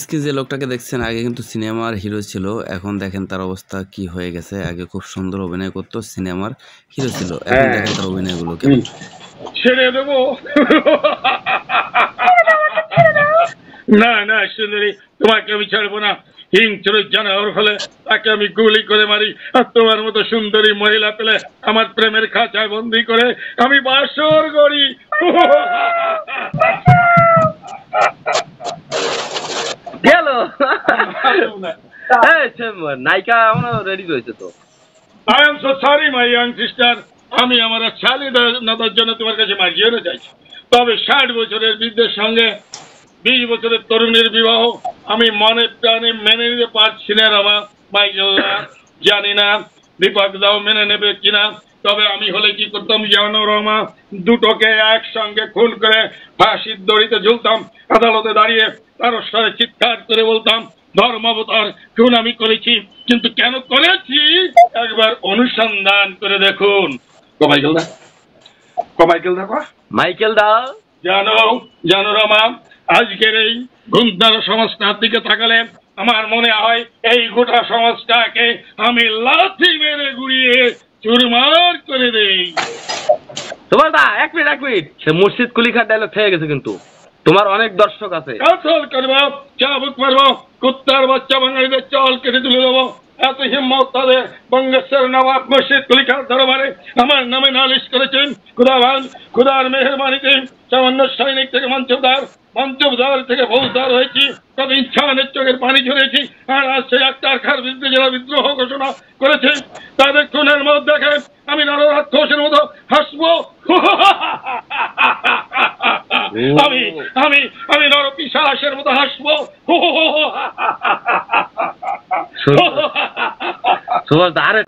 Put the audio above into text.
স্ক্রিনে যে লোকটাকে দেখছেন আগে কিন্তু সিনেমার হিরো ছিল, এখন দেখেন তার অবস্থা কি হয়ে গেছে। আগে খুব সুন্দর অভিনয় করতো, সিনেমার হিরো ছিল, এখন দেখেন তার অভিনয়গুলো কেমন। ছেড়ে দেবো না না সুন্দরী, তোমাকে আমি ছাড়বো না। হিংস্র জানোয়ার হলে তাকে আমি গুলি করে মারি, আর তোমার মতো সুন্দরী মহিলা পেলে আমার প্রেমের খাঁচায় বন্দি করে আমি বাসর করি। গেল নায়িকা এখনো রেডি রয়েছে তো। I am so sorry my young sister, আমি আমার শালীনতার জন্য তোমার কাছে মার্জিয়ে চাইছি। তবে 60 বছরের বৃদ্ধের সঙ্গে 20 বছরের তরুণীর বিবাহ আমি মনে প্রাণে মেনে নিতে পারছি না রমা। মাইকেল জানি না দীপক দাও মেনে নেবে কিনা, তবে আমি হলে কি করতাম জানো রমা? দুটোকে একসঙ্গে খুন করে ফাঁসির দড়িতে ঝুলতাম, আদালতে দাঁড়িয়ে তার সাথে চিৎকার করে বলতাম ধর্মাবতার খুন আমি করেছি, কিন্তু কেন করেছি একবার অনুসন্ধান করে দেখুন। মাইকেল দা, মাইকেল দেখো, মাইকেল দা। জানো জানো রমা, আজকের এই গুন্ডার সমাজটার দিকে তাকালে আমার মনে হয় এই গোটা সমাজটাকে আমি লাথি মেরে গুড়িয়ে চুরমার করে দেই। তোমার দা এক মিনিট সে মুর্শিদ কুলিখার ডায়লগ খেয়ে গেছে, কিন্তু তোমার অনেক দর্শক আছে। কাতল করবো, চাবুক মারবো, কুত্তার বাচ্চা বাঙালিদের চল কেটে তুলে দেবো। এত হিম্মত তাদের বঙ্গেশ্বর নবাব মুর্শিদ কুলিখার দরবারে আমার নামে নালিশ করেছেন। খুদাবান, খুদার মেহরবানিতে সামান্য সৈনিক থেকে মঞ্চবদার থেকে ফৌজদার হয়েছি, তবে ইচ্ছানের চোখের পানি ঝরেছি। আর আজ সেই আক্তার খার বিরুদ্ধে যারা বিদ্রোহ ঘোষণা করেছে তাদের খুনের মধ্যে দেখে আমি নররাক্ষসের মতো হাসবো। আমি আমি আমি নরপিশাচের মতো হাসবো। সুভাষ দা আরে